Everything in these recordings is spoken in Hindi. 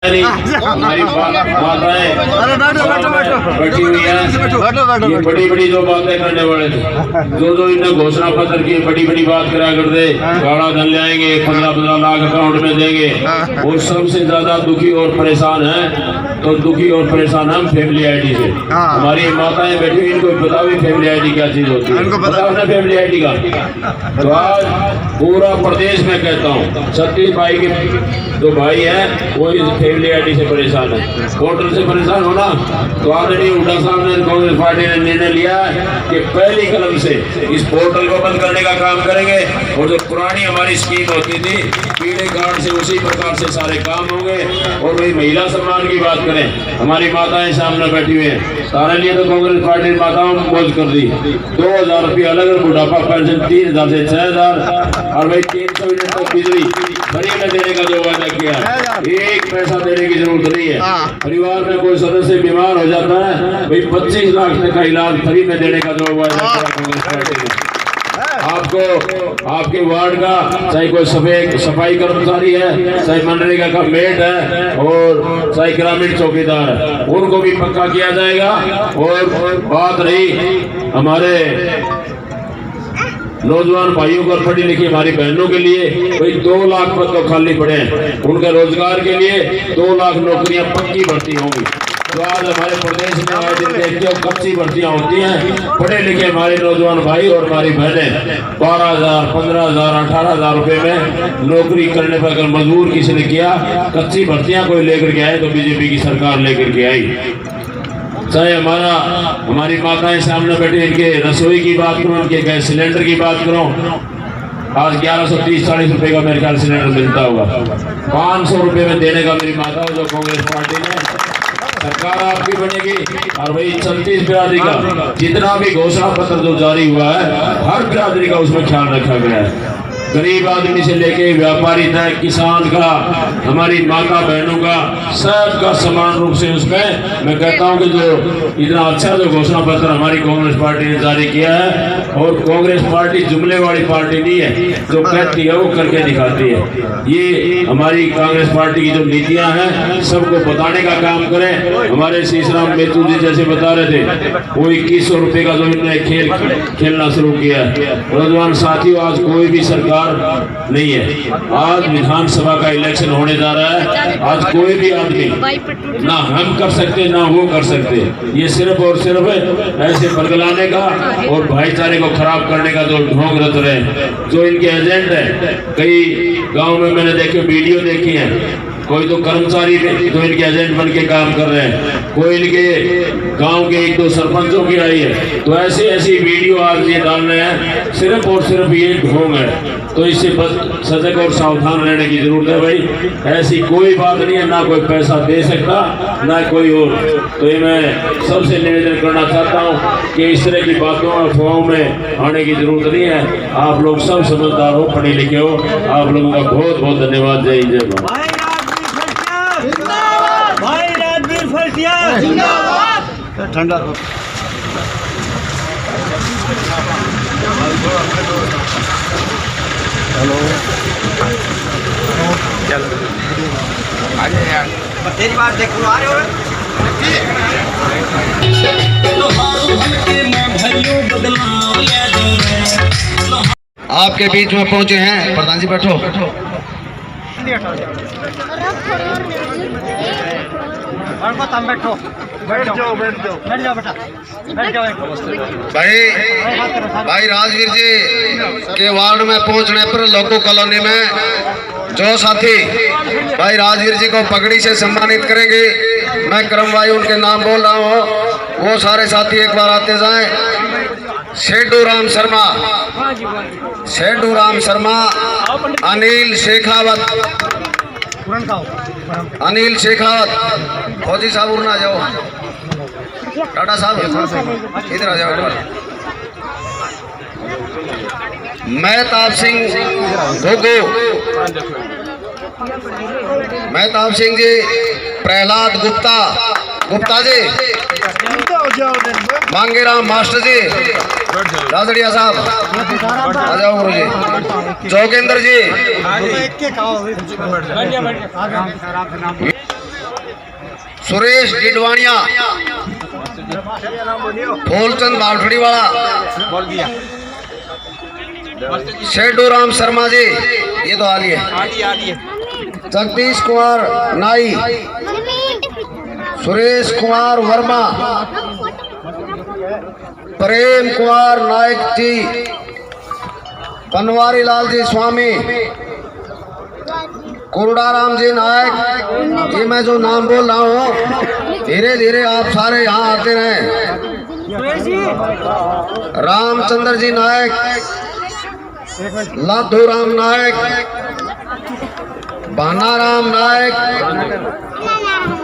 हमारी माताएं बैठी हुई है, ये बड़ी बड़ी जो बातें करने वाले थे, जो इनने घोषणा पत्र की बड़ी बड़ी बात करा करते, गाड़ा धन ले आएंगे, 15-15 लाख अकाउंट में देंगे। वो सबसे ज्यादा दुखी और परेशान है, तो दुखी और परेशान हम फैमिली आईडी से। हमारी माताएं बैठी हुई, इनको पता भी फैमिली आईडी क्या चीज होती है, पता है फैमिली आईडी का। तो आज पूरा प्रदेश में कहता हूँ, सतीश भाई के जो भाई है वो इस फैमिली आईडी से परेशान है। पोर्टल से परेशान होना, तो आदरणीय हुड्डा साहब ने, कांग्रेस पार्टी ने निर्णय लिया कि पहली कलम से इस पोर्टल को बंद करने का काम करेंगे। और जो पुरानी हमारी स्कीम होती थी पीले कार्ड से, उसी प्रकार से सारे काम होंगे। और वही महिला सम्मान की बात करें, हमारी माताएं सामने बैठी हुई है, सारे लिए तो कांग्रेस पार्टी ने माताओं को मौज कर दी। 2000 रुपया अलग, बुढ़ापा पेंशन 3000 से 6000, और भाई 300 यूनिट तक बिजली फ्री में देने का जो वादा किया, एक पैसा देने की जरूरत नहीं है। परिवार में कोई सदस्य बीमार हो जाता है, भाई 25 लाख तक का इलाज फ्री में देने का जो वादा किया कांग्रेस पार्टी ने। आपको आपके वार्ड का चाहे कोई सफाई कर्मचारी है, चाहे मनरेगा का मेट है, और चाहे ग्रामीण चौकीदार है, उनको भी पक्का किया जाएगा। और बात रही हमारे नौजवान भाइयों को, पढ़ी लिखी हमारी बहनों के लिए, भाई 2 लाख पद तो खाली पड़े हैं, उनके रोजगार के लिए 2 लाख नौकरियां पक्की भर्ती होंगी। तो आज हमारे प्रदेश में आए दिन देखते हो कच्ची भर्तियां होती हैं, पढ़े लिखे हमारे नौजवान भाई और हमारी बहनें 12,000, 15,000, 18,000 रुपए में नौकरी करने पर अगर मजबूर किसी ने किया, कच्ची भर्तियां कोई लेकर के आए तो बीजेपी की सरकार लेकर के आई। चाहे हमारी माताएं सामने बैठे, इनके रसोई की बात करूं, इनके गैस सिलेंडर की बात करूं, आज 1130-40 रुपए का मेरे ख्याल सिलेंडर मिलता होगा, 500 रुपए में देने का मेरी माताओं जो कांग्रेस पार्टी ने, सरकार आपकी बनेगी। और भाई 36 बिरादरी का जितना भी घोषणा पत्र जो जारी हुआ है, हर बिरादरी का उसमें ख्याल रखा गया है। गरीब आदमी से लेके व्यापारी तक, किसान का, हमारी माता बहनों का, सबका समान रूप से उसमें मैं कहता हूं कि जो इतना अच्छा जो घोषणा पत्र हमारी कांग्रेस पार्टी ने जारी किया है। और कांग्रेस पार्टी जुमले वाली पार्टी नहीं है, जो कहती है वो करके दिखाती है। ये हमारी कांग्रेस पार्टी की जो नीतियां हैं सबको बताने का काम करें। हमारे शीशराम मेतू जी जैसे बता रहे थे, वो 2100 रुपए का जो इन्होंने खेल खेलना शुरू किया है। नौजवान साथियों, आज कोई भी सरकार नहीं है, आज विधानसभा का इलेक्शन होने जा रहा है। आज कोई भी आदमी ना हम कर सकते ना वो कर सकते, ये सिर्फ और सिर्फ ऐसे बरगलाने का और भाईचारे को खराब करने का जो ढोंग रच रहे हैं, जो इनके एजेंट है। कई गांव में मैंने देखे, वीडियो देखी है, कोई तो कर्मचारी जो इनके एजेंट बन के काम कर रहे हैं, कोई इनके गांव के 1-2 सरपंचों की आई है। तो ऐसी वीडियो आज ये डाल रहे हैं, सिर्फ और सिर्फ ये ढोंग है। तो इससे सजग और सावधान रहने की जरूरत है भाई। ऐसी कोई बात नहीं है, ना कोई पैसा दे सकता ना कोई और। तो ये मैं सबसे निवेदन करना चाहता हूँ कि इस तरह की बातों और अफवाहों में आने की जरूरत नहीं है। आप लोग सब समझदार हो, पढ़े लिखे हो। आप लोगों का बहुत बहुत धन्यवाद। जय हिंद, जय भारत। भाई राजवीर फलसिया जिंदाबाद। ठंडा हेलो, चलो आगे यार, तेरी बात देख आ रहे हो। आपके बीच में पहुंचे हैं प्रधान जी, बैठो। बैठ जाओ बेटा, बैठ जाओ। भाई राजवीर जी के वार्ड में पहुंचने पर लोको कॉलोनी में जो साथी भाई राजवीर जी को पगड़ी से सम्मानित करेंगे, मैं क्रमवाई उनके नाम बोल रहा हूँ, वो सारे साथी एक बार आते जाएं। शेडू राम शर्मा, शेडू राम शर्मा, अनिल शेखावत, अनिल शेखावत, फौजी साहब उड़ना आ जाओ, टाटा साहब इधर आ जाओ। महताब सिंह घोगो, महताब सिंह जी, प्रहलाद गुप्ता, गुप्ता जी, मांगेराम मास्टर जी, राजड़िया साहब आ जाओ गुरु जी, जोगेंद्र जी, सुरेश डिडवाणिया, फूलचंद बावठड़ी वाला, शेडू राम शर्मा जी, ये तो आली है, जगदीश कुमार नाई, सुरेश कुमार वर्मा, प्रेम कुमार नायक जी, बनवारी लाल जी स्वामी, कुरडाराम जी नायक। ये मैं जो नाम बोल रहा हूँ धीरे धीरे आप सारे यहाँ आते रहे। रामचंद्र जी नायक, लाधू राम नायक, भानाराम नायक,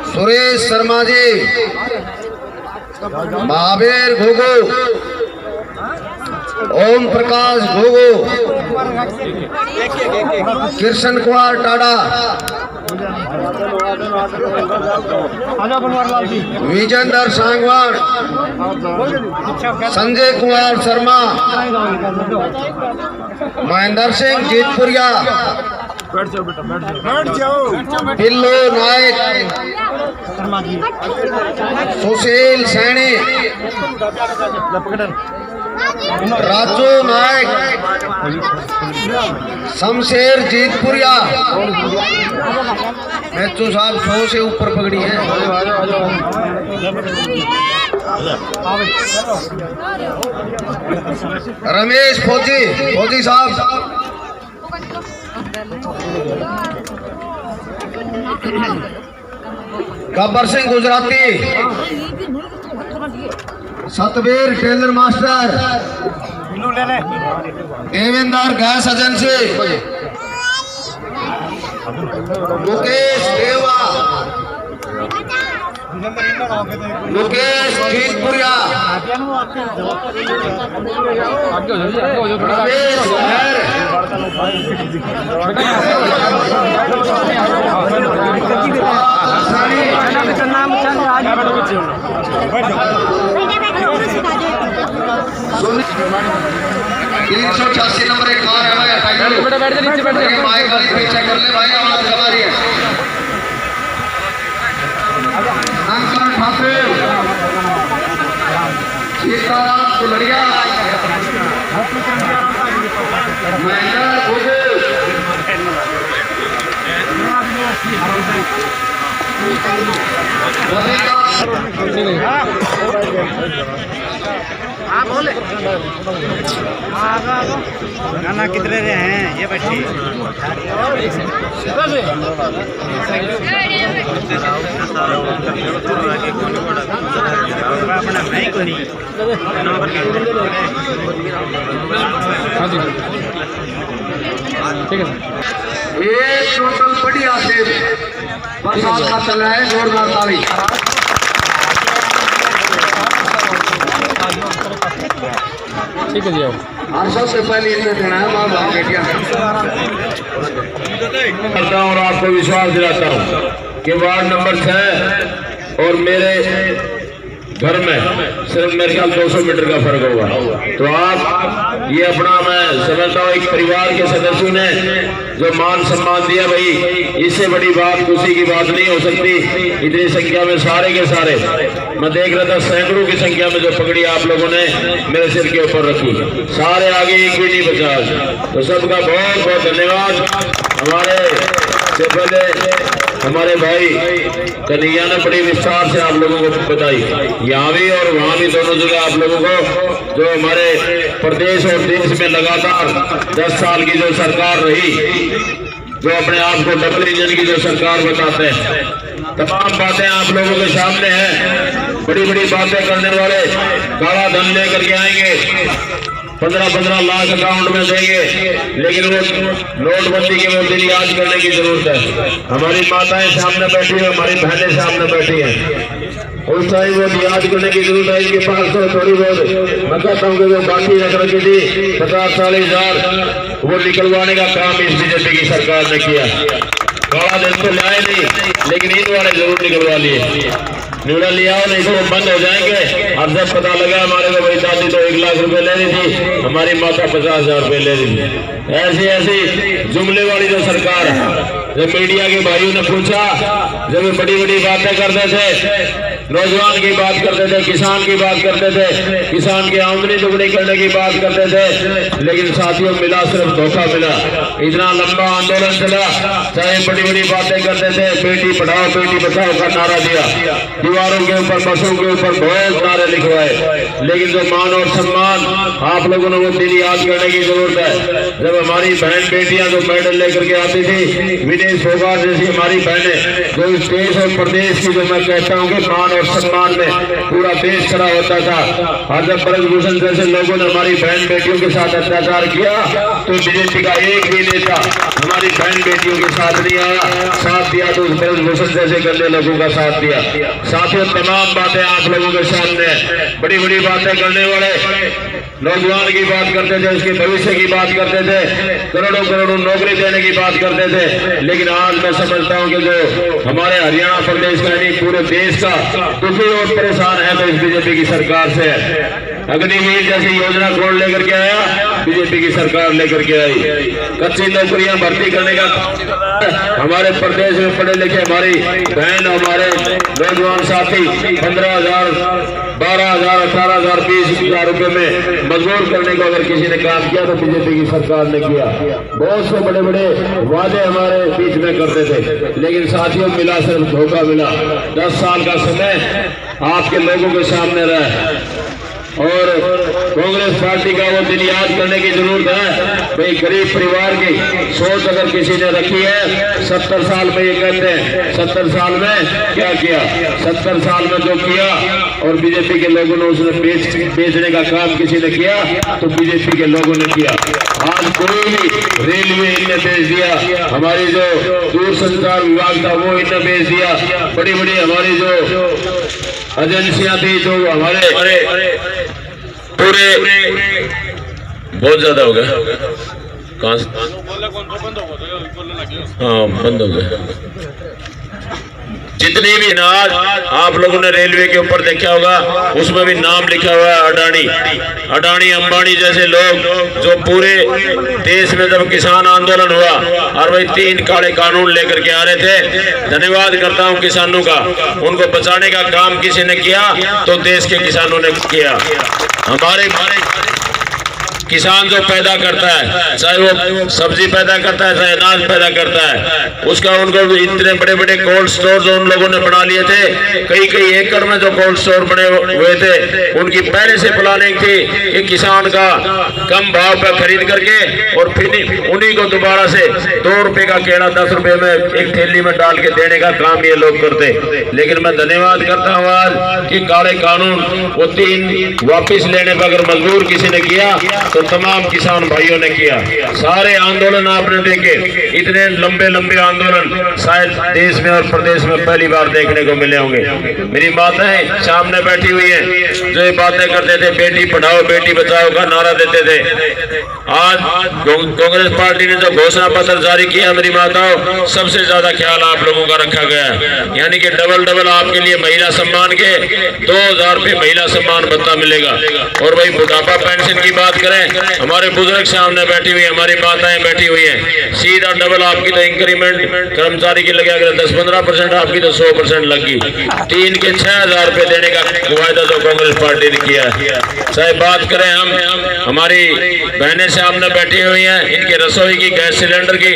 सुरेश शर्मा जी, महावीर घुगु, ओम प्रकाश घुगु, कृष्ण कुमार टाडा, विजेंद्र सांगवान, संजय कुमार शर्मा, महेंद्र सिंह जीतपुरिया, पिल्लू नायक, सुशील सैनी, राजू नायक, शमशेर जीतपुरिया। मैचू साहब 100 से ऊपर पकड़ी है। रमेश फौजी साहब, Gabbar Singh Gujarati, Satbir tailor master, Devendra gas agency, Mukesh देवा, मुकेश जीतपुरिया, रमेश महर, 386 नंबर एक कार है भाई, माइक वाली पीछे कर ले भाई, आवाज दबा रही है। अंकल ठाकुर, सीताराम कुलरिया, महेंद्र घुगु, हाँ बोले नाना कितने रहे हैं ये बैठी अपना नहीं को नहीं ठीक है। ये टोटल बढ़िया से बरसात का चल रहा है, जोरदार ताली। ठीक है जी, और सबसे पहले इन्हें देना है माँ बाप बेटियां करता हूँ और आपको विश्वास दिलाता हूँ कि वार्ड नंबर 6 और मेरे घर में सिर्फ मेरे ख्याल 200 मीटर का फर्क होगा। तो आप ये अपना, मैं समझता हूँ एक परिवार के सदस्यों ने जो मान सम्मान दिया भाई, इससे बड़ी बात खुशी की बात नहीं हो सकती। इतनी संख्या में सारे के सारे, मैं देख रहा था सैकड़ों की संख्या में जो पगड़ी आप लोगों ने मेरे सिर के ऊपर रखी, सारे आगे एक भी नहीं बचा। तो सबका बहुत बहुत धन्यवाद। हमारे से पहले हमारे भाई कन्हैया ने बड़ी विस्तार से आप लोगों को बताई, यहाँ भी और वहाँ भी दोनों जगह आप लोगों को, जो हमारे प्रदेश और देश में लगातार 10 साल की जो सरकार रही, जो अपने आप को डबल इंजन की जो सरकार बताते हैं, तमाम बातें आप लोगों के सामने हैं। बड़ी बड़ी बातें करने वाले काला धन लेकर के आएंगे, 15-15 लाख अकाउंट में देंगे, लेकिन वो नोटबंदी के वो दिन याद करने की जरूरत है। हमारी माताएं सामने बैठी है, हमारी बहनें सामने बैठी हैं, उस टाइम वो याद करने की जरूरत है। इनके पास तो थोड़ी बहुत मैं कहता हूँ कि वो बाकी रख रखी थी 50-40 हजार, वो निकलवाने का काम इस बीजेपी की सरकार ने किया। काला दिन तो लाए नहीं, लेकिन ईद वाले जरूर निकलवा लिए। न्यूडा लिया हो, नहीं तो वो बंद हो जाएंगे। और जब पता लगा हमारे को भाई दादी तो 1 लाख रुपए ले रही थी, हमारी माता 50,000 रुपए ले रही थी। ऐसी ऐसी जुमले वाली जो सरकार है। जब मीडिया के भाइयों ने पूछा, जब वे बड़ी बड़ी बातें करते थे, नौजवान की बात करते थे, किसान की बात करते थे, किसान की आमदनी दुगनी करने की बात करते थे, लेकिन साथियों मिला सिर्फ धोखा मिला। इतना लंबा आंदोलन चला, चाहे बड़ी बड़ी बातें करते थे, बेटी पढ़ाओ बेटी बचाओ का नारा दिया, दीवारों के ऊपर बसों के ऊपर बहुत नारे लिखवाए, लेकिन जो मान और सम्मान आप लोगों ने वो दिन याद करने की जरूरत है। जब हमारी बहन बेटियां जो मेडल लेकर के आती थी, विनेश फोगाट जैसी हमारी बहनें जो इस देश और प्रदेश की, जो मैं कहता हूँ कि मान और सम्मान में पूरा देश खड़ा होता था। और जब ब्रजभूषण जैसे लोगों ने हमारी बहन बेटियों के साथ अत्याचार किया, तो बीजेपी का एक भी नेता हमारी बहन बेटियों के साथ नहीं आया, साथ दिया तो ब्रजभूषण जैसे गंदे लोगों का साथ दिया। साथियों तमाम बातें आप लोगों के सामने, बड़ी बड़ी बातें करने वाले नौजवान की बात करते थे, उसके भविष्य की बात करते थे, करोड़ों करोड़ों नौकरी देने की बात करते थे, लेकिन आज मैं समझता हूं कि जो हमारे हरियाणा प्रदेश का नहीं पूरे देश का दुखी और परेशान है तो इस बीजेपी की सरकार से है। अग्निवीर जैसी योजना कौन लेकर के आया? बीजेपी की सरकार लेकर के आई। कच्ची नौकरियां भर्ती करने का हमारे प्रदेश में पढ़े लिखे हमारी बहन, हमारे नौजवान साथी 15,000, 12,000, 18,000, 20,000 रुपए में मजबूर करने को अगर किसी ने काम किया तो बीजेपी की सरकार ने किया। बहुत से बड़े बड़े वादे हमारे बीच में करते थे, लेकिन साथियों मिला सिर्फ धोखा मिला। 10 साल का समय आपके लोगों के सामने रहा और कांग्रेस पार्टी का वो दिन याद करने की जरूरत है। भाई गरीब परिवार की सोच अगर किसी ने रखी है, 70 साल में ये कहते हैं 70 साल में क्या किया, 70 साल में जो किया और बीजेपी के लोगों ने उसने बेचने का काम किसी ने किया तो बीजेपी के लोगों ने किया। आज कोई भी रेलवे इनने बेच दिया, हमारी जो दूरसंचार विभाग था वो इनने बेच दिया, बड़ी बड़ी हमारी जो एजेंसियां थी, जो हमारे पूरे बहुत ज्यादा हो गया, कहाँ से हाँ बंद हो गया। जितनी भी अनाज आप लोगों ने रेलवे के ऊपर देखा होगा, उसमें भी नाम लिखा हुआ है अडानी, अडानी अंबानी जैसे लोग जो पूरे देश में जब किसान आंदोलन हुआ और वही 3 काले कानून लेकर के आ रहे थे। धन्यवाद करता हूं किसानों का, उनको बचाने का काम किसी ने किया तो देश के किसानों ने किया। हमारे किसान जो पैदा करता है, चाहे वो सब्जी पैदा करता है, चाहे अनाज पैदा करता है, उसका उनको इतने बड़े बड़े कोल्ड स्टोर जो उन लोगों ने बना लिए थे, कई कई एकड़ में जो कोल्ड स्टोर बने हुए थे, उनकी पहले से प्लानिंग थी कि किसान का कम भाव पर खरीद करके और फिर उन्हीं को दोबारा से 2 रुपए का केला 10 रुपए में एक थैली में डाल के देने का काम ये लोग करते। लेकिन मैं धन्यवाद करता हूँ आज कि काले कानून वो 3 वापिस लेने पर अगर मजबूर किसी ने किया तो तमाम किसान भाइयों ने किया। सारे आंदोलन आपने देखे, इतने लंबे लंबे आंदोलन शायद देश में और प्रदेश में पहली बार देखने को मिले होंगे। मेरी माताएं सामने बैठी हुई हैं जो ये बातें करते थे, बेटी पढ़ाओ बेटी बचाओ का नारा देते थे। आज कांग्रेस पार्टी ने जो घोषणा पत्र जारी किया, मेरी माताओं सबसे ज्यादा ख्याल आप लोगों का रखा गया है, यानी कि डबल आपके लिए महिला सम्मान के 2,000 रुपये महिला सम्मान भत्ता मिलेगा। और वही बुढ़ापा पेंशन की बात करें, हमारे बुजुर्ग सामने बैठी हुई, हमारी माताएं बैठी हुई हैं, सीधा डबल आपकी तो इंक्रीमेंट कर्मचारी की लगे, अगर 10-15% आपकी तो 100% लगी। 3 के 6,000 रुपए देने का वायदा तो कांग्रेस पार्टी ने किया है। चाहे बात करें हम हमारी बहनें सामने बैठी हुई हैं, इनके रसोई की गैस सिलेंडर की,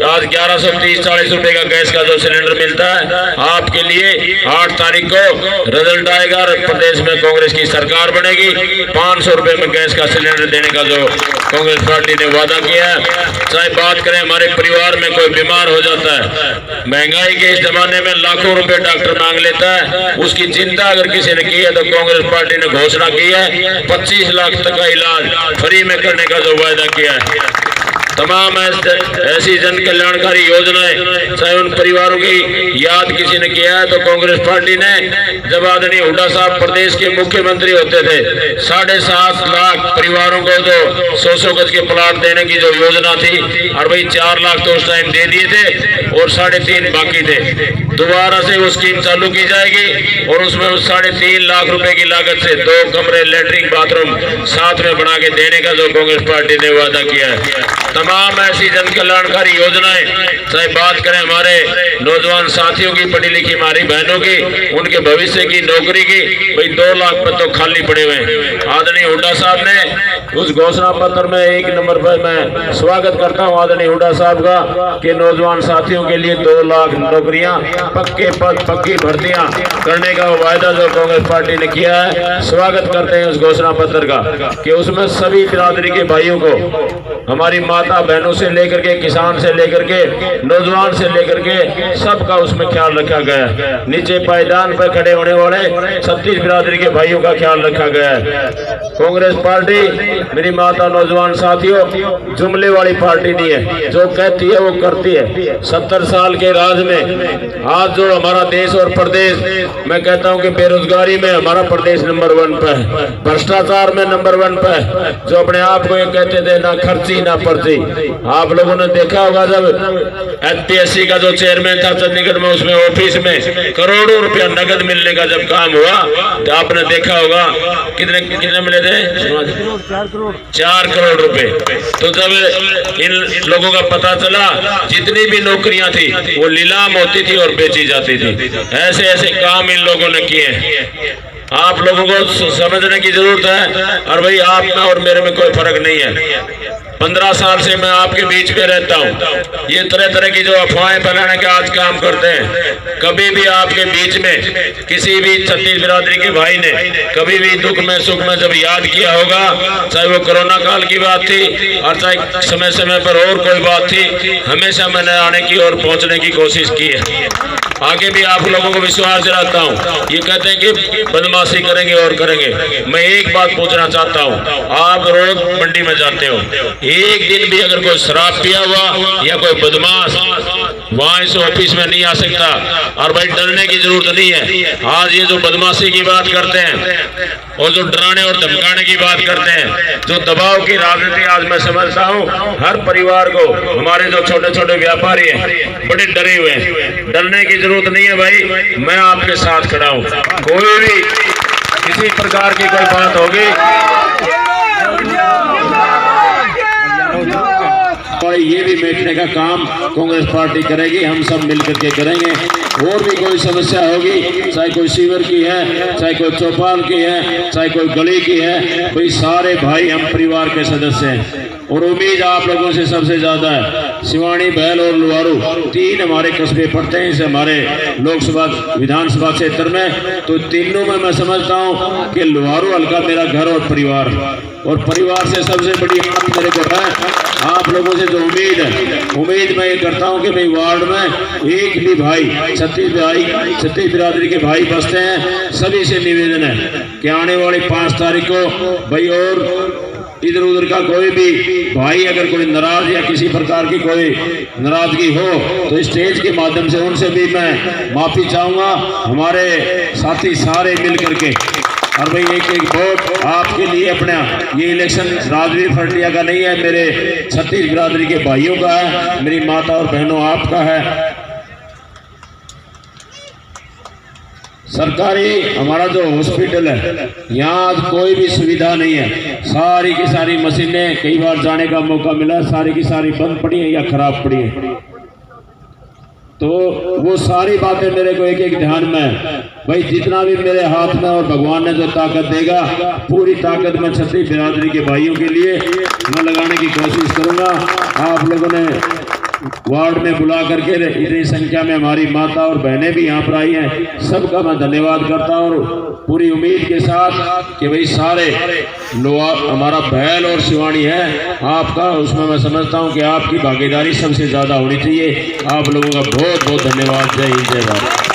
आज 1130-40 रुपए का गैस का जो सिलेंडर मिलता है, आपके लिए 8 तारीख को रिजल्ट आएगा और प्रदेश में कांग्रेस की सरकार बनेगी। 500 रुपए में गैस का सिलेंडर देने का जो कांग्रेस पार्टी ने वादा किया है। चाहे बात करें हमारे परिवार में कोई बीमार हो जाता है, महंगाई के इस जमाने में लाखों रुपए डॉक्टर मांग लेता है, उसकी चिंता अगर किसी ने की है तो कांग्रेस पार्टी ने घोषणा की है 25 लाख तक का इलाज फ्री में करने का जो वायदा किया है। तमाम ऐसी जन कल्याणकारी योजनाएं चाहे उन परिवारों की याद किसी ने किया है तो कांग्रेस पार्टी ने जब आदरणीय हुड्डा साहब प्रदेश के मुख्यमंत्री होते थे 7.5 लाख परिवारों को जो 100 गज के प्लाट देने की जो योजना थी और भाई 4 लाख तो उस टाइम दे दिए थे और 3.5 बाकी थे। दोबारा से वो स्कीम चालू की जाएगी और उसमें उस 3.5 लाख रुपए की लागत से 2 कमरे लैट्रिन बाथरूम साथ में बना के देने का जो कांग्रेस पार्टी ने वादा किया है। तमाम ऐसी जन कल्याणकारी योजनाएं चाहे बात करें हमारे नौजवान साथियों की, पढ़ी लिखी हमारी बहनों की, उनके भविष्य की, नौकरी की, भाई 2 लाख पर तो खाली पड़े हुए हैं। आदरणीय हुड्डा साहब ने उस घोषणा पत्र में 1 नंबर पर मैं स्वागत करता हूं आदरणीय हुड्डा साहब का कि नौजवान साथियों के लिए 2 लाख नौकरियां, पक्के पद, पक्की भर्तियां करने का वायदा जो कांग्रेस पार्टी ने किया है। स्वागत करते हैं उस घोषणा पत्र का कि उसमें सभी बिरादरी के भाइयों को, हमारी माता बहनों से लेकर के, किसान से लेकर के, नौजवान से लेकर के सबका उसमें ख्याल रखा गया है। नीचे पायदान पर खड़े होने वाले 36 बिरादरी के भाइयों का ख्याल रखा गया है। कांग्रेस पार्टी मेरी माता नौजवान साथियों जुमले वाली पार्टी नहीं है, जो कहती है वो करती है। 70 साल के राज में आज जो हमारा देश और प्रदेश, मैं कहता हूं कि बेरोजगारी में हमारा प्रदेश नंबर 1 पे है, भ्रष्टाचार में नंबर 1 पे है। जो अपने आप को ये कहते थे ना खर्ची ना पर्ची। आप लोगों ने देखा होगा जब HPSC का जो चेयरमैन था चंडीगढ़ में, उसमें ऑफिस में करोड़ों रुपया नगद मिलने का जब काम हुआ तो आपने देखा होगा कितने कितने मिले थे? 4 करोड़ रुपए। तो जब इन लोगों का पता चला जितनी भी नौकरियां थी वो नीलाम होती थी और बेची जाती थी। ऐसे ऐसे काम इन लोगों ने किए। आप लोगों को समझने की जरूरत है। और भाई आप में और मेरे में कोई फर्क नहीं है। 15 साल से मैं आपके बीच में रहता हूँ। ये तरह तरह की जो अफवाहें फैलाने का आज काम करते हैं, कभी भी आपके बीच में किसी भी 36 बिरादरी के भाई ने कभी भी दुख में सुख में जब याद किया होगा, चाहे वो कोरोना काल की बात थी और चाहे समय समय पर और कोई बात थी, हमेशा मैंने आने की और पहुंचने की कोशिश की है। आगे भी आप लोगों को विश्वास दिलाता हूँ। ये कहते हैं कि बदमाशी करेंगे और करेंगे। मैं एक बात पूछना चाहता हूँ, आप रोज मंडी में जाते हो, एक दिन भी अगर कोई शराब पिया हुआ या कोई बदमाश वहां इस ऑफिस में नहीं आ सकता। और भाई डरने की जरूरत नहीं है। आज ये जो बदमाशी की बात करते हैं और जो डराने और धमकाने की बात करते हैं, जो दबाव की राजनीति, आज मैं समझता हूँ हर परिवार को, हमारे जो छोटे छोटे व्यापारी हैं बड़े डरे हुए हैं। डरने की जरूरत नहीं है भाई, मैं आपके साथ खड़ा हूँ। कोई भी किसी प्रकार की कोई बात होगी और ये भी बैठने का काम कांग्रेस पार्टी करेगी, हम सब मिलकर के करेंगे। और भी कोई समस्या होगी, चाहे कोई सीवर की है, चाहे कोई चौपाल की है, चाहे कोई गली की है, भाई सारे भाई हम परिवार के सदस्य हैं। और उम्मीद आप लोगों से सबसे ज्यादा है। सिवानी, बैल और लुहारू 3 हमारे कस्बे पड़ते हैं इस हमारे लोकसभा विधानसभा क्षेत्र में। तो तीनों में मैं समझता हूँ कि लुहारू हल्का मेरा घर और परिवार से सबसे बड़ी बात मेरे को है आप लोगों से जो उम्मीद मैं ये करता हूँ कि भाई वार्ड में एक भी भाई 36 बिरादरी के भाई बसते हैं। सभी से निवेदन है कि आने वाली 5 तारीख को भाई और इधर उधर का कोई भी भाई अगर कोई नाराज या किसी प्रकार की कोई नाराजगी हो तो स्टेज के माध्यम से उनसे भी मैं माफी चाहूँगा, हमारे साथी सारे मिल करके। और भाई एक वोट आपके लिए अपना, ये इलेक्शन राजवीर फरटिया का नहीं है, मेरे 36 बिरादरी के भाइयों का है, मेरी माता और बहनों आपका है। सरकारी हमारा जो हॉस्पिटल है यहाँ आज कोई भी सुविधा नहीं है। सारी की सारी मशीनें, कई बार जाने का मौका मिला, सारी की सारी बंद पड़ी है या खराब पड़ी है। तो वो सारी बातें मेरे को एक ध्यान में है। भाई जितना भी मेरे हाथ में और भगवान ने जो ताकत देगा, पूरी ताकत मैं 36 बिरादरी के भाइयों के लिए मैं लगाने की कोशिश करूंगा। आप लोगों ने वार्ड में बुला करके इतनी संख्या में हमारी माता और बहनें भी यहाँ पर आई हैं, सबका मैं धन्यवाद करता हूँ। पूरी उम्मीद के साथ कि भाई सारे हमारा बैल और सिवानी है आपका, उसमें मैं समझता हूँ कि आपकी भागीदारी सबसे ज़्यादा होनी चाहिए। आप लोगों का बहुत बहुत धन्यवाद। जय हिंद, जय भारत।